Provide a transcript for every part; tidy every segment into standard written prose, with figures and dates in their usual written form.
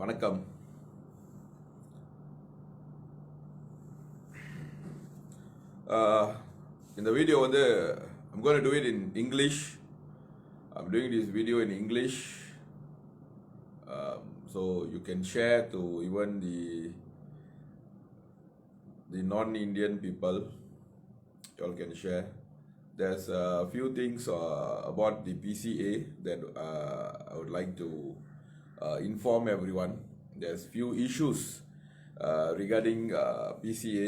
வணக்கம். In the video I'm going to do it in English. I'm doing this video in English, so you can share to even the non-Indian people. You all can share. There's a few things about the PCA that I would like to inform everyone. There's few issues regarding PCA,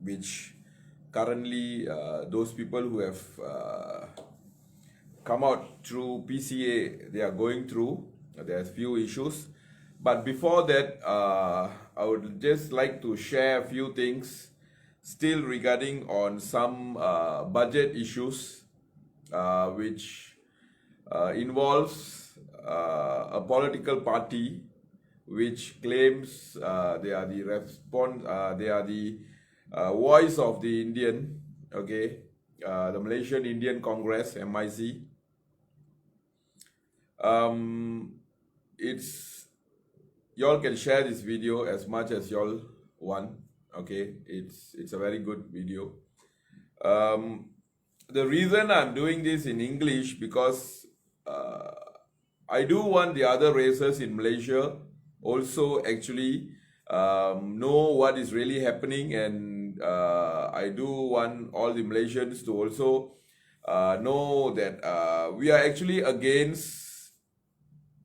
which currently those people who have come out through PCA, they are going through. There's few issues. But before that, I would just like to share a few things still regarding on some budget issues which involves a political party which claims they are the they are the voice of the Indian, okay, the Malaysian Indian Congress, MIC. It's y'all can share this video as much as y'all want. Okay, it's a very good video. The reason I'm doing this in English because I do want the other races in Malaysia also actually know what is really happening, and I do want all the Malaysians to also know that we are actually against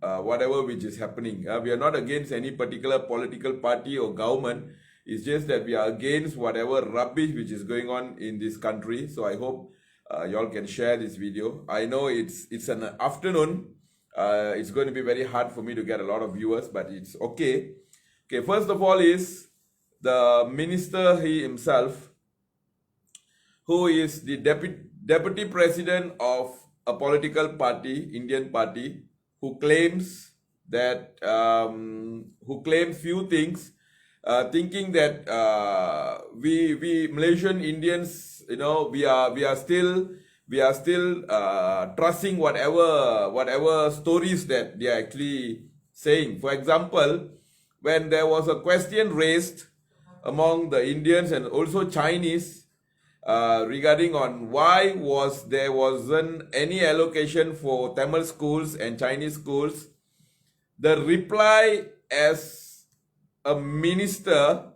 whatever which is happening. We are not against any particular political party or government. It's just that we are against whatever rubbish which is going on in this country. So I hope y'all can share this video. I know it's an afternoon. It's going to be very hard for me to get a lot of viewers, but it's okay. Okay, first of all is the minister he himself, who is the deputy president of a political party, Indian party, who claims that few things, thinking that we Malaysian Indians, we are still trusting whatever stories that they are actually saying. For example, when there was a question raised among the Indians and also Chinese regarding on why there wasn't any allocation for Tamil schools and Chinese schools, the reply as a minister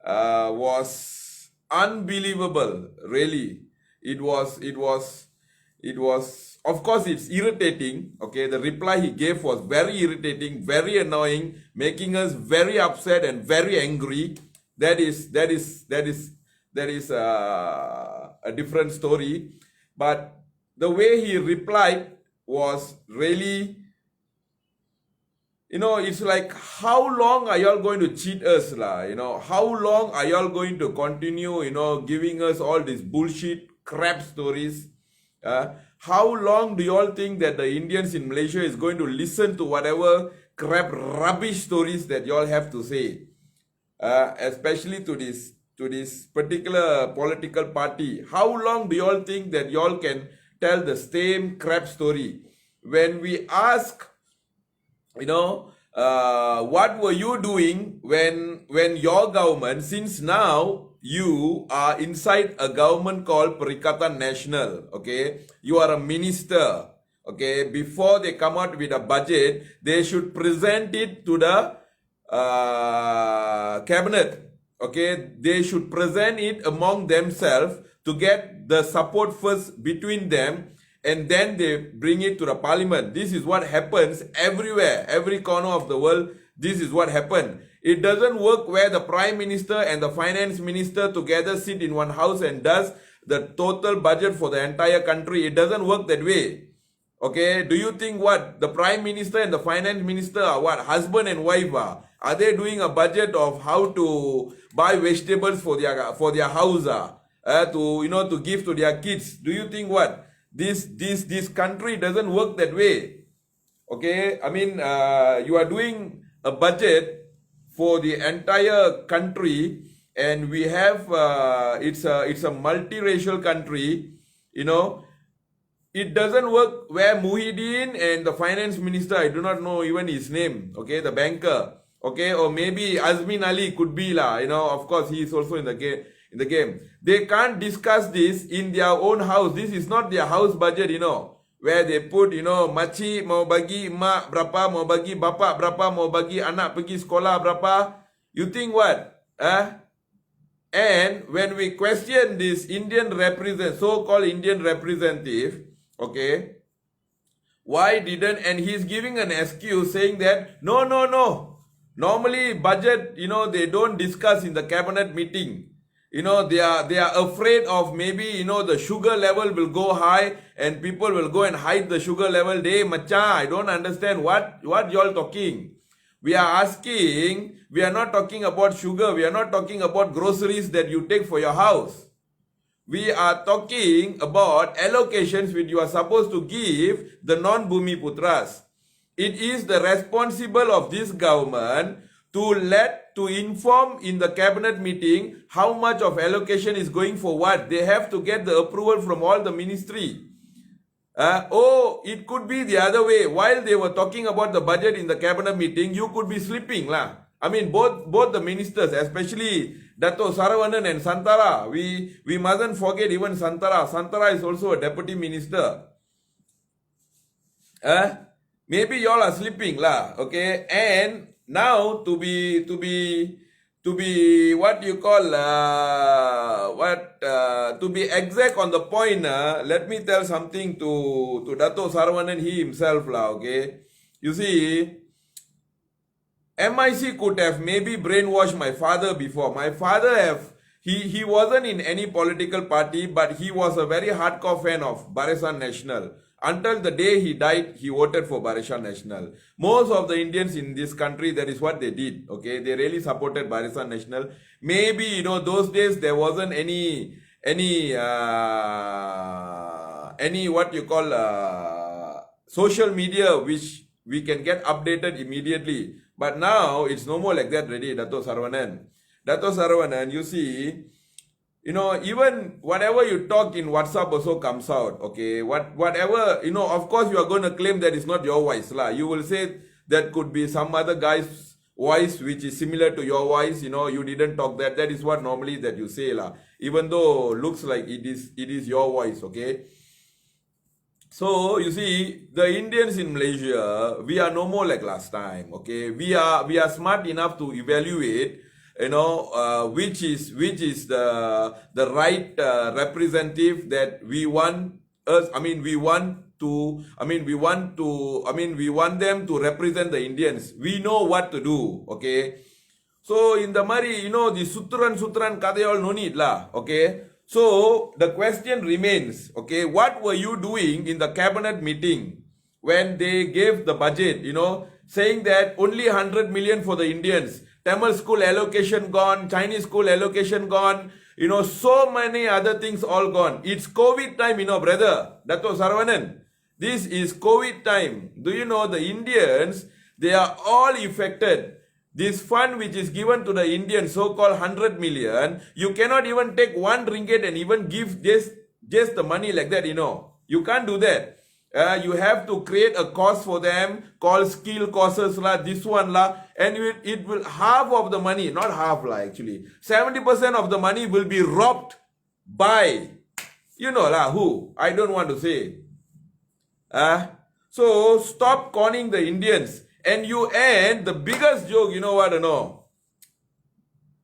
was unbelievable. Really, it was. Of course, it's irritating. Okay, the reply he gave was very irritating, very annoying, making us very upset and very angry. That is a different story. But the way he replied was really, it's like, how long are y'all going to cheat us, lah? How long are y'all going to continue, giving us all these bullshit crap stories? How long do y'all think that the Indians in Malaysia is going to listen to whatever crap rubbish stories that y'all have to say? Especially to this particular political party. How long do y'all think that y'all can tell the same crap story? When we ask, what were you doing when your government, since now you are inside a government called Perikatan Nasional, okay? You are a minister, okay? Before they come out with a budget, they should present it to the cabinet, okay? They should present it among themselves to get the support first between them, and then they bring it to the parliament. This is what happens everywhere, every corner of the world. This is what happened. It doesn't work where the prime minister and the finance minister together sit in one house and does the total budget for the entire country. It doesn't work that way. Okay, do you think what the prime minister and the finance minister are what, husband and wife are? Are they doing a budget of how to buy vegetables for their house, to give to their kids? Do you think what this country doesn't work that way? Okay, I mean, you are doing a budget for the entire country, and we have it's a multiracial country. it doesn't work where Muhyiddin and the finance minister, I do not know even his name, okay, the banker, okay, or maybe Azmin Ali could be lah, of course he is also in the game. They can't discuss this in their own house. This is not their house budget, where they put, maci mau bagi mak berapa, mau bagi bapak berapa, mau bagi anak pergi sekolah berapa. You think what? And when we question this so-called Indian representative, okay, why didn't, and he's giving an excuse saying that, no. Normally budget, they don't discuss in the cabinet meeting. They are afraid of maybe, the sugar level will go high and people will go and hide the sugar level. Macha, I don't understand what you all talking. We are asking, we are not talking about sugar, we are not talking about groceries that you take for your house. We are talking about allocations which you are supposed to give the non-Bhumi Putras. It is the responsible of this government to inform in the cabinet meeting how much of allocation is going for what. They have to get the approval from all the ministry. It could be the other way. While they were talking about the budget in the cabinet meeting, you could be sleeping lah. I mean, both the ministers, especially Dato Saravanan and Santara. We mustn't forget even Santara. Santara is also a deputy minister. Maybe y'all are sleeping lah. Okay, and now to be what you call to be exact on the point, let me tell something to Dato Saravanan he himself lah. Okay, you see, MIC could have maybe brainwashed my father before. My father he wasn't in any political party, but he was a very hardcore fan of Barisan Nasional. Until the day he died, he voted for Barisan Nasional. Most of the Indians in this country, that is what they did. Okay, they really supported Barisan Nasional. Maybe those days there wasn't any what you call social media which we can get updated immediately. But now it's no more like that already. Dato Saravanan, you see, even whatever you talk in WhatsApp also comes out, okay? Whatever, of course you are going to claim that it's not your voice, lah. You will say that could be some other guy's voice which is similar to your voice, you didn't talk that. That is what normally that you say, lah. Even though looks like it is your voice, okay? So, you see, the Indians in Malaysia, we are no more like last time, okay? We are smart enough to evaluate which is the right representative that we want them to represent the Indians. We know what to do, okay? So in the mari, the sutran kade all no need lah, okay? So the question remains, okay, what were you doing in the cabinet meeting when they gave the budget, saying that only 100 million for the Indians, Tamil school allocation gone, Chinese school allocation gone, so many other things all gone. It's COVID time, brother. Dato Saravanan. This is COVID time. Do you know the Indians, they are all affected. This fund which is given to the Indians, so-called 100 million, you cannot even take 1 ringgit and even give just the money like that, You can't do that. You have to create a course for them called skill courses lah, this one lah, and it will half of the money, not half lah actually, 70% of the money will be robbed by, lah who, I don't want to say. So stop conning the Indians. And the biggest joke, you know what,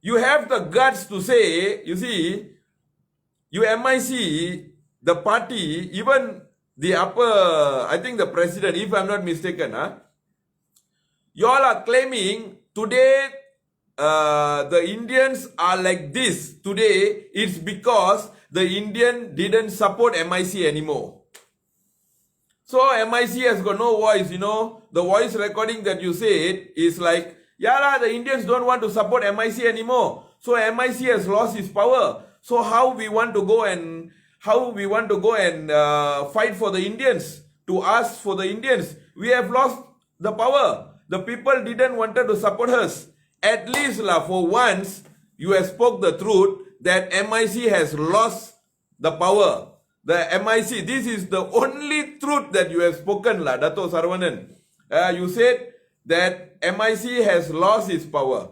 you have the guts to say, you see, you MIC, the party, even the I think the president, if I'm not mistaken, you all are claiming today the Indians are like this. Today, it's because the Indian didn't support MIC anymore. So MIC has got no voice, The voice recording that you said is like, the Indians don't want to support MIC anymore. So MIC has lost its power. So how we want to go and fight for the Indians, to ask for the Indians? We have lost the power. The people didn't want to support us. At least for once, you have spoke the truth that MIC has lost the power. the MIC, this is the only truth that you have spoken, La Dato Saravanan. You said that MIC has lost its power.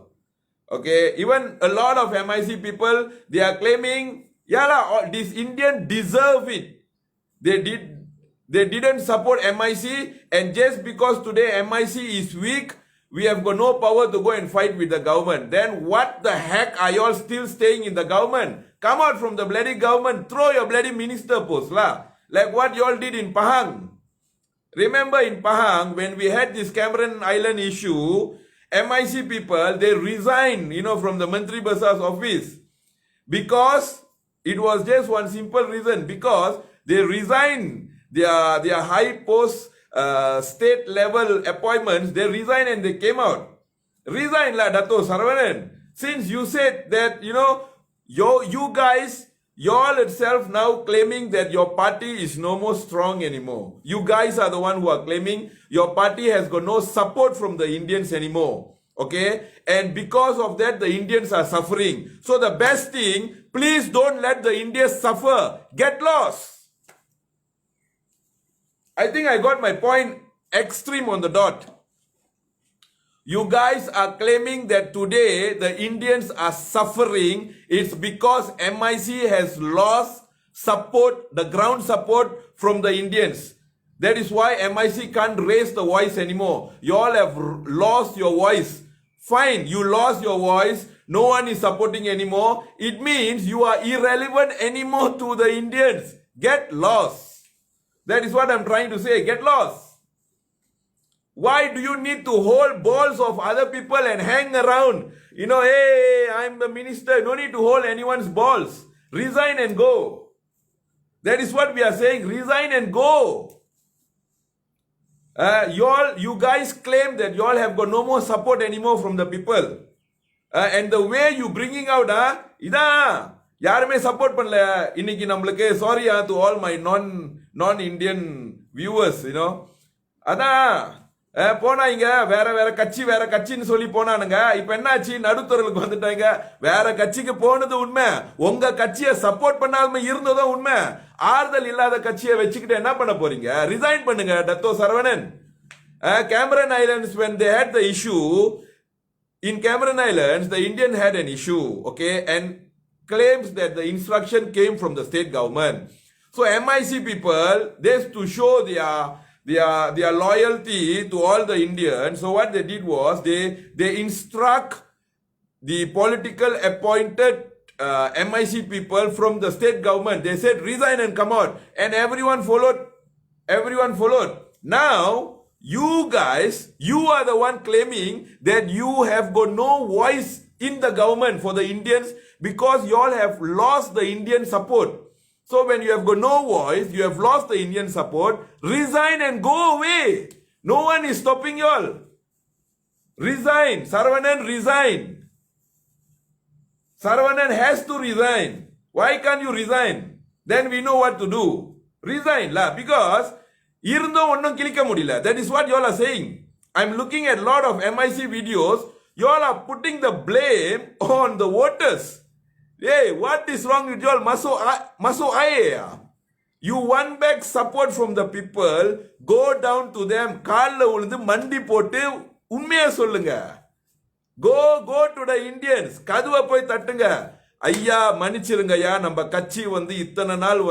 Okay, even a lot of MIC people, they are claiming, yeah, la, this Indian deserve it. They didn't support MIC, and just because today MIC is weak, we have got no power to go and fight with the government. Then what the heck are you all still staying in the government? Come out from the bloody government, throw your bloody minister post lah. Like what you all did in Pahang. Remember in Pahang, when we had this Cameron Island issue, MIC people, they resigned, from the Mantri Basar's office. Because it was just one simple reason. Because they resigned their high post state level appointments, they resigned and they came out. Resign la Dato Saravanan. Since you said that, you guys, you all itself now claiming that your party is no more strong anymore. You guys are the one who are claiming your party has got no support from the Indians anymore. Okay? And because of that, the Indians are suffering. So the best thing, please don't let the Indians suffer. Get lost. I think I got my point extreme on the dot. You guys are claiming that today the Indians are suffering. It's because MIC has lost support, the ground support from the Indians. That is why MIC can't raise the voice anymore. You all have lost your voice. Fine, you lost your voice. No one is supporting anymore. It means you are irrelevant anymore to the Indians. Get lost. That is what I'm trying to say. Get lost. Why do you need to hold balls of other people and hang around? Hey, I'm the minister. No need to hold anyone's balls. Resign and go. That is what we are saying. Resign and go. You guys claim that you all have got no more support anymore from the people. And the way you bringing out, இதான் யாருமே support பண்ணல இன்னைக்கு நம்மளுக்கு. Sorry to all my non-Indian viewers, அதான் போனா இங்க வேற கட்சின்னு சொல்லி போனானுங்க. இப்ப என்னாச்சு, நடுத்தரவுக்கு வந்துட்டாங்க. வேற கட்சிக்கு போனது உண்மை, உங்க கட்சியை சப்போர்ட் பண்ணாம இருந்ததும் உண்மை. ஆறுதல் இல்லாத கட்சியை வச்சுக்கிட்டு என்ன பண்ண போறீங்க? ரிசைன் பண்ணுங்க Dato Saravanan. Cameron Islands, when they had the issue, in Cameron Islands, the Indian had an issue, okay, and claims that the instruction came from the state government. So MIC people, they to show their loyalty to all the Indians. So what they did was they instruct the political appointed MIC people from the state government. They said resign and come out, and everyone followed. Now you guys, you are the one claiming that you have got no voice in the government for the Indians because you all have lost the Indian support. So when you have got no voice, you have lost the Indian support, resign and go away. No one is stopping you all. Resign. Saravanan, resign. Saravanan has to resign. Why can't you resign? Then we know what to do. Resign lah, because that is what you all are saying. I'm looking at a lot of MIC videos. You all are putting the blame on the voters. Hey, what is wrong with you all? Maso aye. You want back support from the people. Go down to them. Kaalla ulundu mandi potu unmaiya sollunga. Go to the Indians. Kaduva poi tattunga. ஐயா மன்னிச்சிருங்கய்யா, நம்ம கட்சி இத்தனை நாள்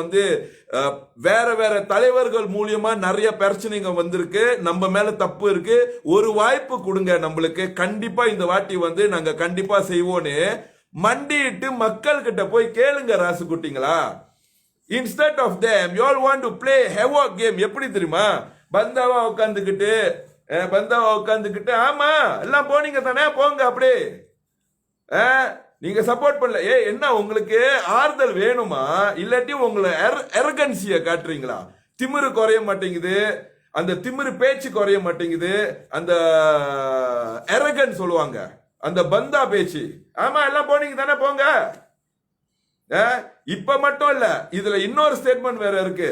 வேற தலைவர்கள் மூலியமா நிறைய பிரச்சனைங்க வந்திருக்கு, நம்ம மேல தப்பு இருக்கு, ஒரு வாய்ப்பு கொடுங்க நம்மளுக்கு, கண்டிப்பா இந்த வாட்டி நாங்க கண்டிப்பா செய்வோன்னு மண்டிட்டு மக்கள் கிட்ட போய் கேளுங்க ராசுகுட்டிங்களா. Instead of them, you all want to play havoc game. எப்படி தெரியுமா? பந்தாவா உட்காந்துக்கிட்டு ஆமா எல்லாம் போனீங்க தானே, போங்க அப்படியே. நீங்க சப்போர்ட் பண்ணல. என்ன உங்களுக்கு ஆறுதல் வேணுமா, இல்லாட்டி உங்களை அரகன்சிய காட்டுறீங்களா? திமிரு குறைய மாட்டேங்குது, அந்த திமிரு பேச்சு குறைய மாட்டேங்குது, அந்த அரகன் சொல்லுவாங்க, அந்த பந்தா பேச்சு. ஆமா எல்லாம் போனீங்க தானே, போங்க. இப்ப மட்டும் இல்ல, இதுல இன்னொரு ஸ்டேட்மெண்ட் வேற இருக்கு.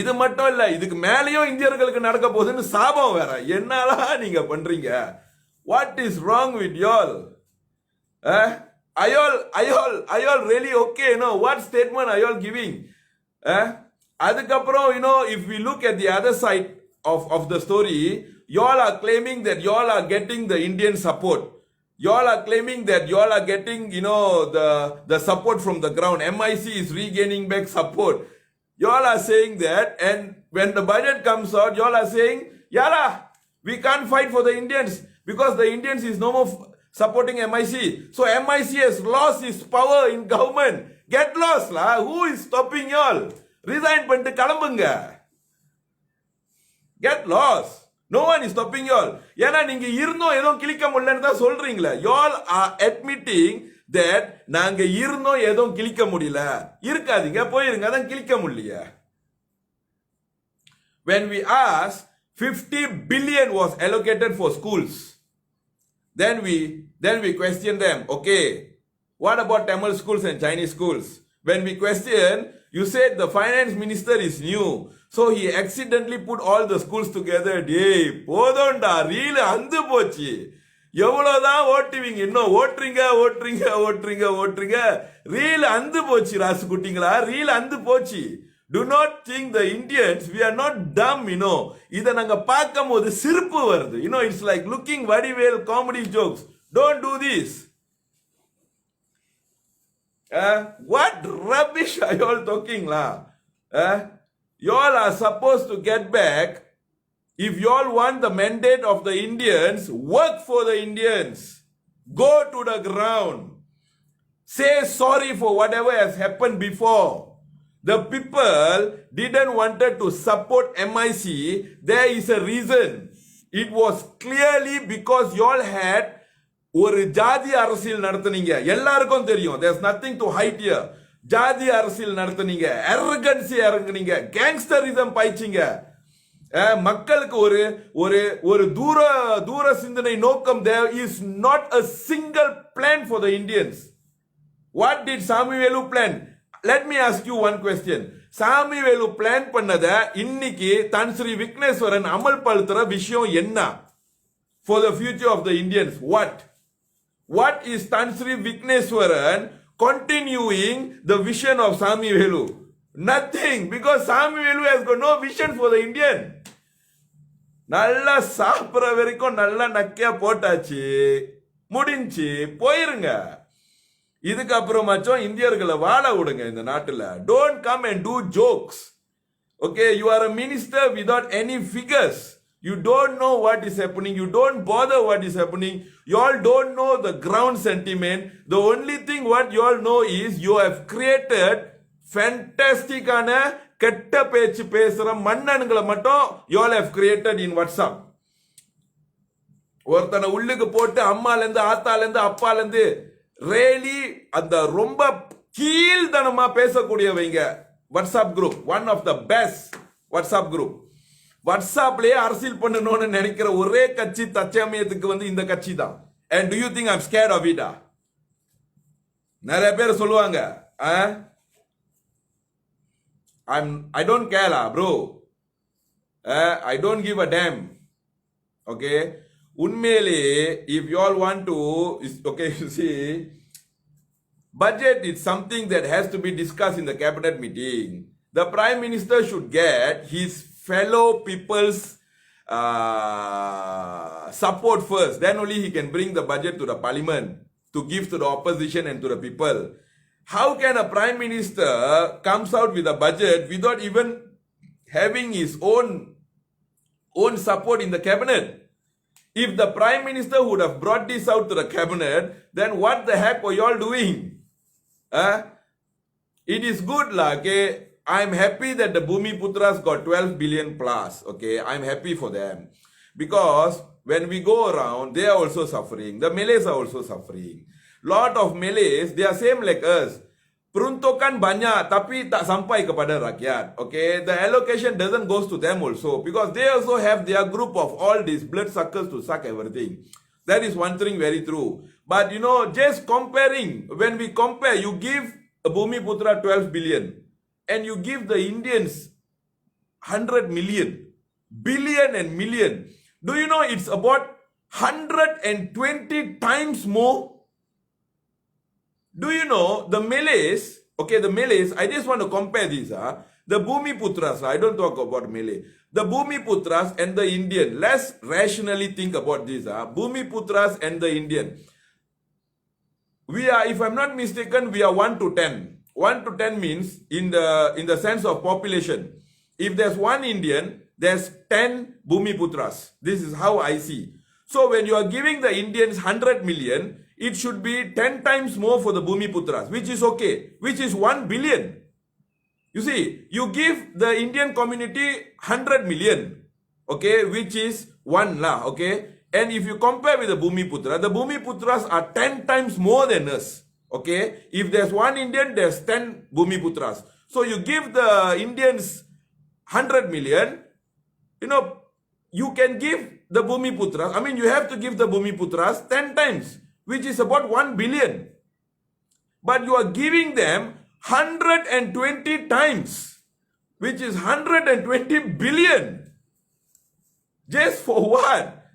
இது மட்டும் இல்ல, இதுக்கு மேலேயும் இந்தியர்களுக்கு நடக்க போகுதுன்னு சாபம் வேற. என்னலாம் நீங்க பண்றீங்க? What is wrong with y'all? Are y'all really okay? No, what statement are y'all giving? Adukapro, if we look at the other side of the story, y'all are claiming that y'all are getting the Indian support. Y'all are claiming that y'all are getting, the support from the ground. MIC is regaining back support. Y'all are saying that, and when the budget comes out, y'all are saying, Yala, we can't fight for the Indians because the Indians is no more supporting MIC. So MIC has lost its power in government. Get lost lah. Who is stopping y'all? Resign பண்ணிட்டு கிளம்புங்க. Get lost. No one is stopping y'all. ஏன்னா நீங்க இருந்தோம் ஏதோ கிழிக்க முடியலன்னு தான் சொல்றீங்களே. Y'all are admitting that நாங்க இருந்தோம் ஏதோ கிழிக்க முடியல. இருக்காதீங்க போயிருங்க அதான் கிழிக்க முடியல. When we asked 50 billion was allocated for schools. Then we question them. Okay, what about Tamil schools and Chinese schools? When we question, you said the finance minister is new, so he accidentally put all the schools together. Hey, podonda reel andu pochi. எவ்வளவுதான் ஓட்டுவீங்க இன்னும் ஓட்டுறீங்க reel அந்து போச்சு ராசு குட்டிங்களா reel அந்து போச்சு. Do not think the Indians, we are not dumb, இதை நாங்க பார்க்கும் போது சிரிப்பு வருது. It's like looking very well comedy jokes. Don't do this. What rubbish are you all talking lah? You all are supposed to get back. If you all want the mandate of the Indians, work for the Indians. Go to the ground. Say sorry for whatever has happened before. The people didn't wanted to support MIC. There is a reason. It was clearly because you all had ஒரு ஜாதி அரசியல் நடத்துனீங்க. எல்லாருக்கும் தெரியும். There's nothing to hide here. ஜாதி அரசியல் நடத்துனீங்க. arrogance இறங்குனீங்க. gangsterism பாய்ச்சிங்க. மக்களுக்கு ஒரு தூர சிந்தனை நோக்கம். There is not a single plan for the Indians. What did Samivelu plan? Let me ask you one question. Samivelu plan பண்ணத இன்னைக்கு தன் ஸ்ரீ விக்னேஸ்வரன் அமல்படுத்துற விஷயம் என்ன? For the future of the Indians, what is Tan Sri Vigneswaran continuing the vision of Samivelu? Nothing, because Samivelu has got no vision for the Indian. நல்லா சாப்பிட்ற வரைக்கும் நல்லா நக்கியா போட்டாச்சு, முடிஞ்சு போயிருங்க. இதுக்கப்புறமாச்சும் இந்தியர்களை வாழ விடுங்க இந்த நாட்டில். Don't come and do jokes. Okay, you are a minister without any figures. You don't know what is happening. You don't bother what is happening. You all don't know the ground sentiment. The only thing what you all know is you have created fantastic கெட்ட பேச்சு பேசுற மன்னன்களை மட்டும் you all have created in WhatsApp. ஒருத்தனை உள்ளுக்கு போட்டு அம்மாலேருந்து ஆத்தாலேருந்து அப்பாலேருந்து ரேலி அந்த ரொம்ப கீழ்தனமா பேசக்கூடியவங்க WhatsApp group, one of the best WhatsApp group. வாட்ஸ்அப்லயே அரசியல் பண்ணணும்னு நினைக்கிற ஒரே கட்சி தற்சமயத்துக்கு இந்த கட்சி தான். And do you think I'm scared of it? நிறைய பேர் சொல்லுவாங்க I don't care lah bro. I don't give a damn. Okay, உண்மையிலே if you all want to, okay, you see, budget is something that has to be discussed in the cabinet meeting. The prime minister should get his fellow people's support first. Then only he can bring the budget to the parliament to give to the opposition and to the people. How can a prime minister comes out with a budget without even having his own support in the cabinet? If the prime minister would have brought this out to the cabinet, then what the heck were you all doing? It is good lah, okay. I'm happy that the Bhumi Putras got 12 billion plus. Okay, I'm happy for them. Because when we go around, they are also suffering. The Malays are also suffering. Lot of Malays, they are same like us. Peruntukan banyak tapi tak sampai kepada rakyat. Okay, the allocation doesn't goes to them also. Because they also have their group of all these blood suckers to suck everything. That is one thing very true. But just comparing, when we compare, you give a Bhumi Putra 12 billion. And you give the Indians 100 million, billion and million. Do you know it's about 120 times more? Do you know the Malays, okay, the Malays, I just want to compare this. The Bhumiputras, I don't talk about Malay. The Bhumiputras and the Indian, let's rationally think about this. Bhumiputras and the Indian. We are, if I'm not mistaken, we are 1 to 10. 1 to 10 means in the sense of population. If there's one Indian, there's 10 Bhumiputras. This is how I see. So when you are giving the Indians 100 million, it should be 10 times more for the Bhumiputras, which is okay, which is 1 billion. You see, you give the Indian community 100 million, okay, which is 1 lah, okay. And if you compare with the Bhumiputras are 10 times more than us, okay. If there's one Indian, there's 10 Bhumiputras. So you give the Indians 100 million, you know, you can give the Bhumiputras, I mean, you have to give the Bhumiputras 10 times, which is about 1 billion. But you are giving them 120 times, which is 120 billion. Just for what?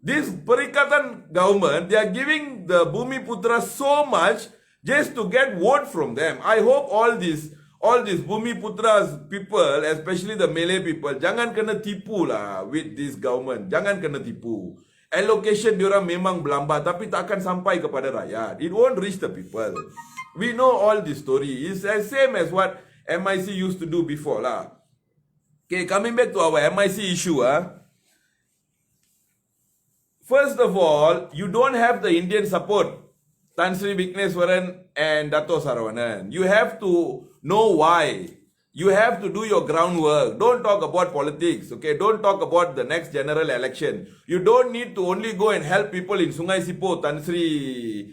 This Perikatan government, they are giving the Bhumiputras so much just to get vote from them. I hope all these Bhumiputras people, especially the Malay people, jangan kena tipu lah with this government. Jangan kena tipu. Allocation diorang memang berlambat tapi takkan sampai kepada rakyat. It won't reach the people. We know all this story. It's the same as what MIC used to do before lah. Okay, coming back to our MIC issue. First of all, you don't have the Indian support. Tan Sri Vigneswaran and Dato Saravanan. You have to know why. You have to do your groundwork. Don't talk about politics, okay? Don't talk about the next general election. You don't need to only go and help people in Sungai Sipo, Tan Sri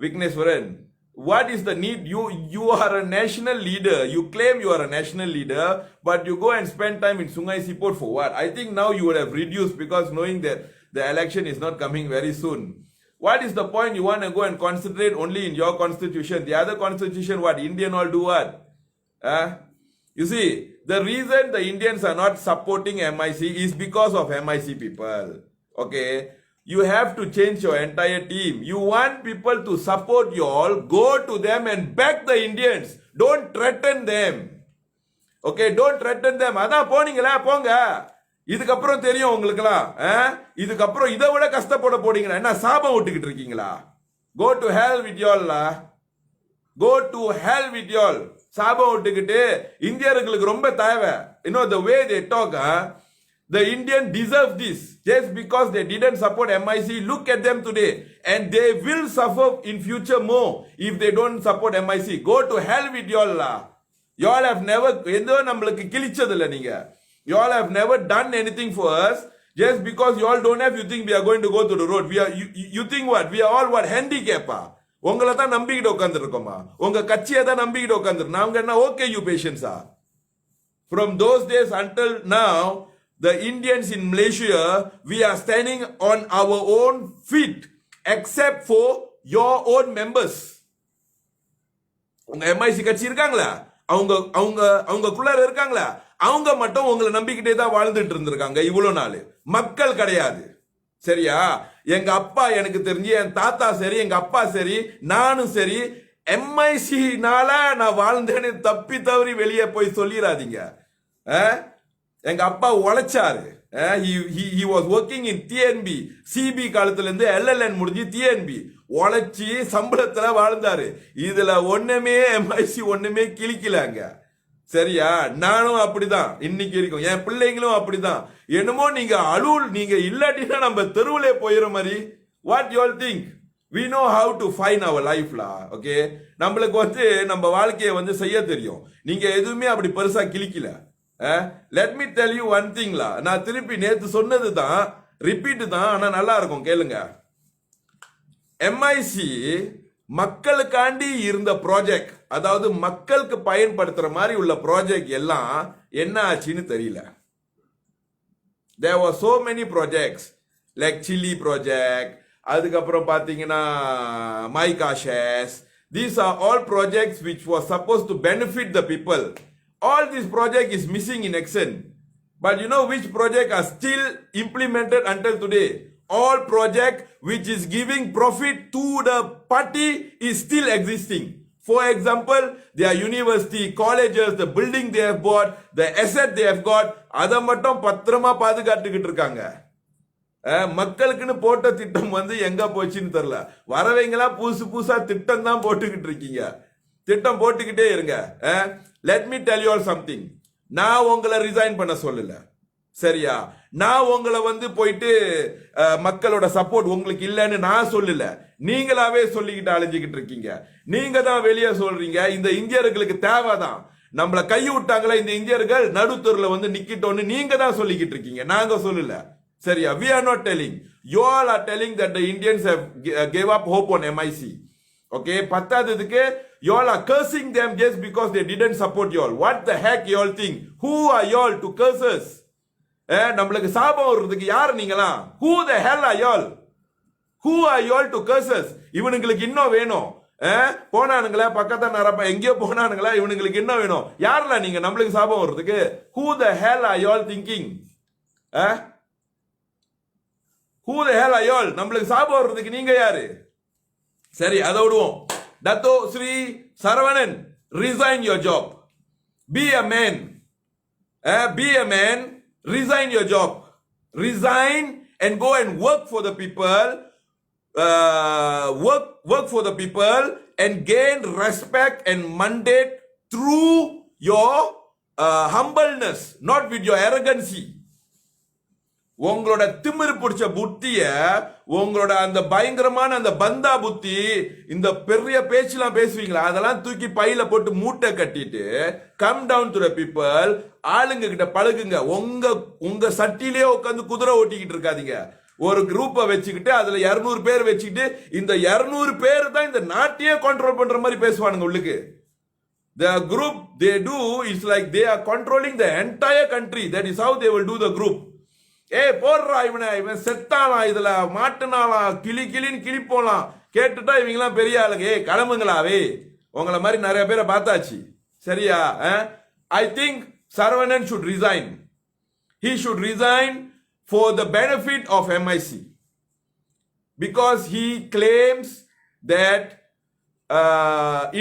Vigneswaran. What is the need? You are a national leader. You claim you are a national leader, but you go and spend time in Sungai Sipot for what? I think now you would have reduced because knowing that the election is not coming very soon. What is the point? You want to go and concentrate only in your constitution. The other constitution, what? Indian all do what? You see, the reason the Indians are not supporting MIC is because of MIC people. Okay? You have to change your entire team. You want people to support you all, go to them and back the Indians. Don't threaten them. Okay? Don't threaten them. அதான் போனீங்களா போங்க. இதுக்கப்புறம் தெரியும் உங்களுக்குலாம். இதுக்கப்புறம் இதை விட கஷ்டப்பட போறீங்களா? என்ன சாபம் விட்டுக்கிட்டு இருக்கீங்களா? Go to hell with y'all lah. Go to hell with y'all. சாபம் விட்டுக்கிட்டு இந்தியர்களுக்கு ரொம்ப தேவை. You know the way they talk, the Indian deserve this. Just because they didn't support MIC, look at them today. And they will suffer in future more if they don't support MIC. Go to hell with y'all lah. Y'all have never, எதோ நம்மளுக்கு கிழிச்சதில்லை நீங்க. Y'all have never done anything for us. Just because y'all don't have, you think we are going to go to the road. You think what? We are all what? Handicapper. உங்களை தான் நம்பிக்கிட்டு உட்காந்துருக்கோமா? உங்க கட்சியை தான் நம்பிக்கிட்டு உட்காந்துருக்கோம். நாங்க என்ன ஓகே யூ பேஷன்ஸா? From those days until now, the Indians in Malaysia, we are standing on our own feet, except for your own members. உங்க MIC கட்சி இருக்காங்களா? அவங்களுக்குள்ள இருக்காங்களா? அவங்க மட்டும் உங்களை நம்பிக்கிட்டே தான் வாழ்ந்துட்டு இருந்திருக்காங்க இவ்வளவு நாள். மக்கள் கிடையாது. சரியா? எங்க அப்பா எனக்கு தெரிஞ்சு, என் தாத்தா சரி, எங்க அப்பா சரி, நானும் சரி, MIC-னால நான் வாழ்ந்தேன்னு தப்பி தவறி வெளியே போய் சொல்லிடாதீங்க. எங்க அப்பா உழைச்சாரு. He was working in TNB. CB காலத்துல இருந்து LLN முடிஞ்சு TNB உழைச்சி சம்பளத்துல வாழ்ந்தாரு. இதுல ஒண்ணுமே MIC ஒண்ணுமே கிழிக்கலாங்க. சரியா? நானும் அப்படிதான் இன்னைக்கு இருக்கும். என் பிள்ளைங்களும் அப்படிதான். என்னமோ நீங்க இல்லாட்டினா நம்ம தெருவிலே போயிற மாதிரி. What you all think? we know how to find our life lah. Okay, நம்மளுக்கு நம்ம வாழ்க்கையை செய்ய தெரியும். நீங்க எதுவுமே அப்படி பெருசா கிழிக்கல. let me tell you one thing lah. நான் திருப்பி நேத்து சொன்னது தான், ரிப்பீட் தான், ஆனா நல்லா இருக்கும் கேளுங்க. MIC மக்களுக்காண்டி இருந்த ப்ராஜெக்ட், அதாவது மக்களுக்கு பயன்படுத்துற மாதிரி உள்ள ப்ராஜெக்ட் எல்லாம் என்ன ஆச்சுன்னு தெரியல. There were so many projects like Chili project, அதுக்கப்புறம் பாத்தீங்கன்னா Mica shares. These are all projects which were supposed to benefit the people. All this project is missing in action. But you know which project are still implemented until today? All project which is giving profit to the party is still existing. For example, their university, colleges, the building they have bought, the asset they have got, அதை மட்டும் பத்திரமா பாதுகாத்துக்கிட்டு இருக்காங்க. மக்களுக்குன்னு போட்ட திட்டம் வந்து எங்க போச்சுன்னு தெரியல. வரவங்களா புதுசா திட்டம் தான் போட்டுக்கிட்டு இருக்கீங்க. திட்டம் போட்டுக்கிட்டே இருங்க. Let me tell you all something. நான் உங்களை ரிசைன் பண்ண சொல்லல, சரியா? நான் உங்களை வந்து போயிட்டு மக்களோட சப்போர்ட் உங்களுக்கு இல்லைன்னு நான் சொல்லல. நீங்களாவே சொல்லிக்கிட்டு அழிஞ்சுக்கிட்டு இருக்கீங்க. நீங்க தான் வெளியே சொல்றீங்க இந்த இந்தியர்களுக்கு தேவைதான். நம்மள கை விட்டாங்களா இந்த இந்தியர்கள் நடுத்தூர்ல வந்து நிக்கிட்டோன்னு நீங்க தான் சொல்லிக்கிட்டு இருக்கீங்க, நாங்க சொல்லல, சரியா? We are not telling. You all are telling that the Indians have gave up hope on MIC. Okay, பத்தாததுக்கு you all are cursing them just because they didn't support you all. What the heck you all think? Who are you all to curse us? நம்மளுக்கு சாபம் வர்றதுக்கு யார் நீங்களா? Who the hell are you all? Who are you all to curse us? இவனுங்களுக்கு இன்னும் வேணும். போனானுங்களா பக்கத்தான் நரப்ப எங்கேயோ போனானுங்களா, இவனுங்களுக்கு என்ன வேணும்? யாருல நீங்க நம்மளுக்கு சாபம் வர்றதுக்கு? Who the hell are you all thinking? Who the hell are you all? நம்மளுக்கு சாபம் வர்றதுக்கு நீங்க யாரு? சரி, அதை விடுவோம். Dato Sri Saravanan, resign your job. Be a man. Be a man. Resign your job. Resign and go and work for the people. Work for the people and gain respect and mandate through your humbleness, not with your arrogancy. உங்களோட திமிரு பிடிச்ச புத்திய, உங்களோட அந்த பயங்கரமான அந்த பந்தா புத்தி, இந்த பெரிய பேச்செல்லாம் பேசுவீங்களா, அதெல்லாம் தூக்கி பையில போட்டு மூட்டை கட்டிட்டு come down to the people. ஆளுங்க கிட்ட பழகுங்க. உங்க சட்டிலே உட்காந்து குதிரை ஓட்டிக்கிட்டு இருக்காதீங்க. ஒரு குரூப்பை வச்சுக்கிட்டு அதுல 200 பேர் வச்சுக்கிட்டு இந்த 200 பேர் தான் இந்த நாட்டையே கண்ட்ரோல் பண்ற மாதிரி பேசுவானுங்க உள்ளுக்கு. The group they do is like they are controlling the entire country. That is how they will do the group. போடுறா இவன் செத்தானா, இதுல மாட்டுனாலா, கிளின்னு கிளிப்போலாம் கேட்டுட்டா இவங்கெல்லாம் பெரிய ஆளுங்க. கிளம்புங்களாவே, உங்களை மாதிரி நிறைய பேரை பார்த்தாச்சு, சரியா? I think Saravanan should resign. He should resign for the benefit of MIC because he claims that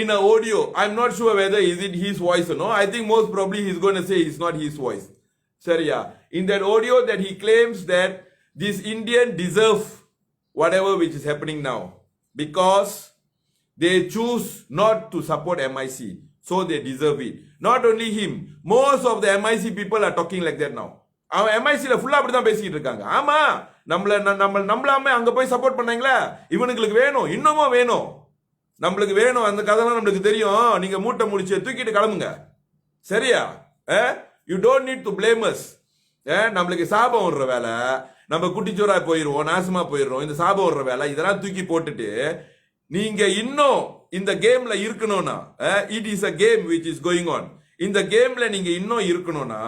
in an audio, I'm not sure whether is it his voice or no. I think most probably he's going to say it's not his voice. சரியா? In that audio that he claims that this Indian deserve whatever which is happening now because they choose not to support MIC, so they deserve it. Not only him, most of the MIC people are talking like that now. அவன் MICல ஃபுல்லா அப்படிதான் பேசிக்கிட்டு இருக்காங்க. ஆமா, நம்மளாம அங்க போய் support பண்ணாங்களா, இவனுங்களுக்கு வேணும், இன்னமும் வேணும், நம்மளுக்கு வேணும். அந்த கதைலாம் நம்மளுக்கு தெரியும். நீங்க மூட்டை முடிச்சு தூக்கிட்டு கிளம்புங்க, சரியா? You don't need to blame us. நம்மளுக்கு சாபம் வர்ற வேலை, நம்ம குட்டிச்சோரா போயிருவோம், நாசமா போயிடுறோம். இந்த சாபம் வர்ற வேலை இதெல்லாம் தூக்கி போட்டுட்டு நீங்க இன்னும் இந்த கேம்ல இருக்கணும்னா, it is a game which is going on. இந்த கேம்ல நீங்க இன்னும் இருக்கணும்னா,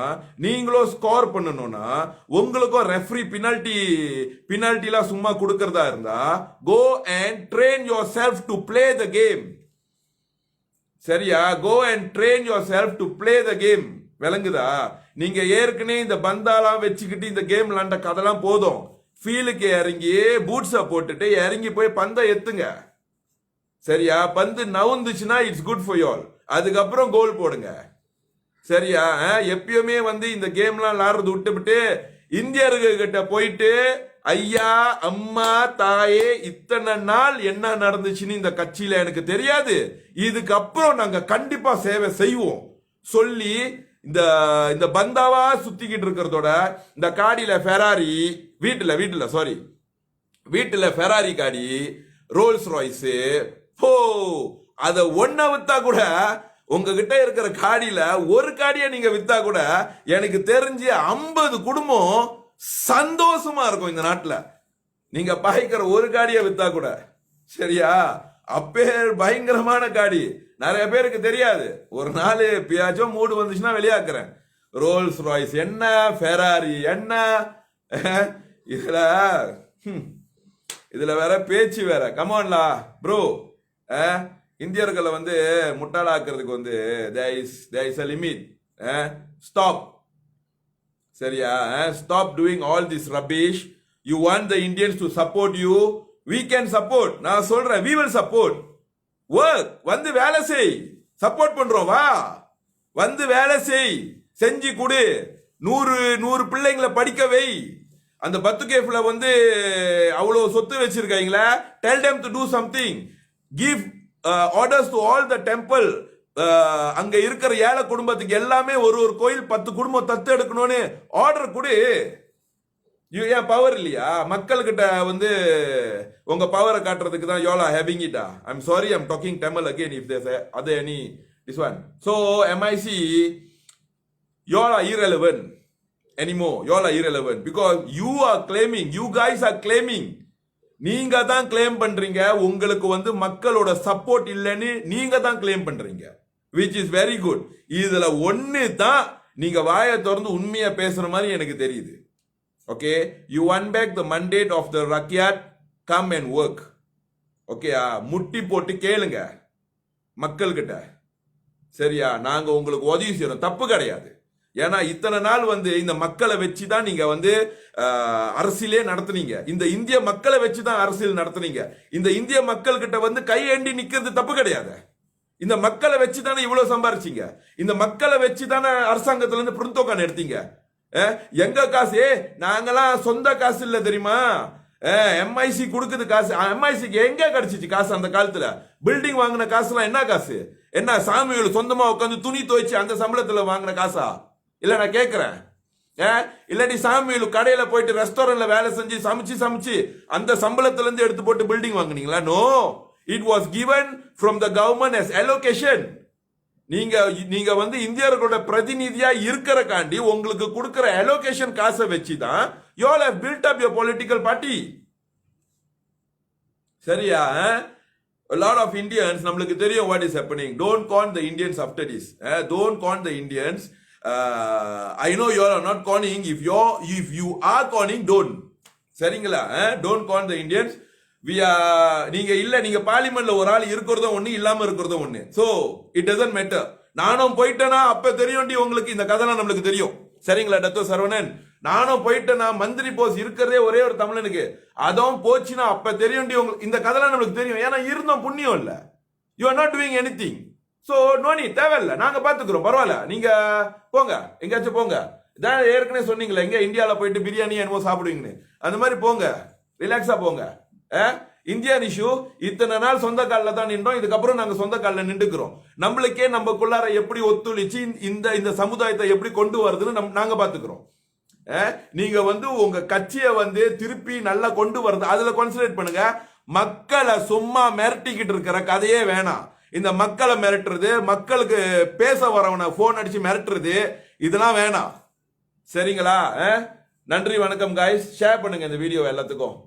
நீங்களும் ஸ்கோர் பண்ணணும்னா, உங்களுக்கும் ரெஃப்ரி பினால்டிலாம் சும்மா கொடுக்கறதா இருந்தா, go and train yourself to play the game. சரியா? Go and train yourself to play the game. விளங்குதா? நீங்க ஏற்கனவே இந்த பந்தாலாம் வச்சுக்கிட்டு இந்த கேம் விளாண்ட கதெல்லாம் போதும். ஃபீலுக்கு இறங்கி பூட்ஸை போட்டுட்டு இறங்கி போய் பந்தை எத்துங்க, சரியா? பந்து நவுந்துச்சுன்னா it's good for you all. அதுக்கப்புறம் கோல் போடுங்க, சரியா? எப்பயுமே வந்து இந்த கேம்லாம் விளாடுறது விட்டுவிட்டு இந்தியர்கிட்ட போயிட்டு ஐயா அம்மா தாயே இத்தனை நாள் என்ன நடந்துச்சுன்னு இந்த கட்சியில எனக்கு தெரியாது, இதுக்கப்புறம் நாங்க கண்டிப்பா சேவை செய்வோம் சொல்லி இந்த பந்தாவா சுத்திக்கிட்டு இருக்கிறதோட இந்த காடியில ஃபெராரி, வீட்டுல ஃபெராரி காடி, ரோல்ஸ் ராய்ஸ், அத ஒன்ன வித்தா கூட, உங்ககிட்ட இருக்கிற காடியில ஒரு காடியை நீங்க வித்தா கூட எனக்கு தெரிஞ்சு 50 குடும்பம் சந்தோஷமா இருக்கும் இந்த நாட்டுல. நீங்க பாய்க்கிற ஒரு காடியை வித்தா கூட, சரியா? அப்பேர் பயங்கரமான காடி நிறைய பேருக்கு தெரியாது. ஒரு நாள் எப்பயாச்சும் மூடு வந்துச்சுன்னா வெளியாக்குறேன். ரோல்ஸ் ராய்ஸ் என்ன, ஃபெராரி என்ன, இதுல வேற பேச்சு வேற. கமான்லா ப்ரோ, இந்தியர்களை வந்து முட்டாளாக்குறதுக்கு வந்து there is a limit. Stop. சரியா? Stop doing all this rubbish. You want the Indians to support you, we can support. நான் சொல்றேன், we will support. ஒர்க், வந்து வேலை செய், சப்போர்ட் பண்றோம், வா வந்து வேலை செய், செஞ்சு கொடு, 100 பிள்ளைங்களை படிக்க வை. அந்த பத்துகேஃப்ல வந்து அவ்வளவு சொத்து வச்சிருக்காங்களா, del them to do something, give orders to all the temple. அங்க இருக்கிற ஏழை குடும்பத்துக்கு எல்லாமே ஒரு கோயில் 10 குடும்பம் தத்து எடுக்கணும்னு ஆர்டர் கொடு. ஏன் பவர் இல்லையா மக்கள்கிட்ட? வந்து உங்க பவரை காட்டுறதுக்கு தான் யோலா ஹேவிங் இட்டா? I'm sorry, I'm talking Tamil again if there's other any this one. So MIC, y'all are irrelevant anymore. Y'all are irrelevant because you are claiming, you guys are claiming, நீங்க தான் claim பண்றீங்க உங்களுக்கு வந்து மக்களோட சப்போர்ட் இல்லைன்னு நீங்க தான் claim பண்றீங்க, which is very good. இதுல ஒன்னு தான் நீங்க வாயை திறந்து உண்மையா பேசுற மாதிரி எனக்கு தெரியுது. Okay, you won back the mandate of the Rakyat, come and work. Okay, முட்டி போட்டு கேளுங்க மக்கள் கிட்ட, சரியா? நாங்க உங்களுக்கு உதவி செய்யறோம், தப்பு கிடையாது. ஏன்னா இத்தனை நாள் வந்து இந்த மக்களை வச்சு தான் நீங்க வந்து அரசியலே நடத்துனீங்க, இந்த இந்திய மக்களை வச்சு தான் அரசியல் நடத்துனீங்க. இந்த இந்திய மக்கள் கிட்ட வந்து கையேண்டி நிக்கிறது தப்பு கிடையாது. இந்த மக்களை வச்சு தானே இவ்வளவு சம்பாரிச்சீங்க, இந்த மக்களை வச்சு தானே அரசாங்கத்துல இருந்து பிரிந்தோக்கான எடுத்தீங்க. எங்க காசு? நாங்கெல்லாம் சொந்த காசு இல்ல தெரியுமா? எம்ஐசி கொடுக்குது காசு. எம்ஐசிக்கு எங்க கிடைச்சிச்சு காசு அந்த காலத்துல? பில்டிங் வாங்கின காசுலாம் என்ன காசு? என்ன சாமிகள் சொந்தமா உட்காந்து துணி துவைச்சு அந்த சம்பளத்துல வாங்கின காசா? இல்ல நான் கேக்குறேன், இல்லாட்டி சாமிகள் கடையில போயிட்டு ரெஸ்டாரண்ட்ல வேலை செஞ்சு சமைச்சு அந்த சம்பளத்துல இருந்து எடுத்து போட்டு பில்டிங் வாங்குனீங்களா? No, it was given from the government as allocation. நீங்க வந்து இந்தியர்களோட பிரதிநிதியா இருக்கிறக்காண்டி உங்களுக்கு கொடுக்கிற அலோகேஷன் காசை வச்சு தான் you all have built up your political party. சரியா? A lot of Indians, நம்மளுக்கு தெரியும் what is happening. Don't con the Indians after this. Don't con the Indians. I know you all are not conning. If you are conning, don't. சரிங்களா? Don't con the Indians. நீங்க பார்லிமெண்ட்ல ஒரு ஆள் இருக்கிறதும் ஒண்ணு, இல்லாம இருக்கிறதும் ஒண்ணு. So it doesn't matter. நானும் போயிட்டேனா அப்ப தெரியும்டி உங்களுக்கு, இந்த கதைலாம் நம்மளுக்கு தெரியும். சரிங்களா டத்தோ சரவணன்? நானும் போயிட்டேனா மந்திரி போஸ்ட் இருக்கிறதே ஒரே ஒரு தமிழனுக்கு, அதுவும் போச்சுன்னா அப்ப தெரியும்டி உங்களுக்கு, இந்த கதைலாம் நம்மளுக்கு தெரியும். ஏன்னா இருந்தோம், புண்ணியம் இல்ல. You are not doing anything. So noni தேவையில்ல, நாங்க பாத்துக்கிறோம், பரவாயில்ல. நீங்க போங்க, எங்கேயாச்சும் போங்க. இதான் ஏற்கனவே சொன்னீங்களே, எங்க இந்தியாவில போயிட்டு பிரியாணி என்னமோ சாப்பிடுவீங்கன்னு, அந்த மாதிரி போங்க, ரிலாக்ஸா போங்க. இந்தியன் இஷ்யூ இத்தனை நாள் சொந்த காலில் தான் நின்றோம், இதுக்கப்புறம் நாங்க சொந்த காலில் நின்றுக்கிறோம். நம்மளுக்கே நம்மக்குள்ளார எப்படி ஒத்துழைச்சு இந்த சமுதாயத்தை எப்படி கொண்டு வருதுன்னு நாங்க பாத்துக்கிறோம். நீங்க வந்து உங்க கட்சியை வந்து திருப்பி நல்லா கொண்டு வருது, அதுல கான்சன்ட்ரேட் பண்ணுங்க. மக்களை சும்மா மிரட்டிக்கிட்டு இருக்கிற கதையே வேணாம். இந்த மக்களை மிரட்டுறது, மக்களுக்கு பேச வரவனை போன் அடிச்சு மிரட்டுறது, இதெல்லாம் வேணாம். சரிங்களா? நன்றி, வணக்கம் காய்ஸ். ஷேர் பண்ணுங்க இந்த வீடியோ எல்லாத்துக்கும்.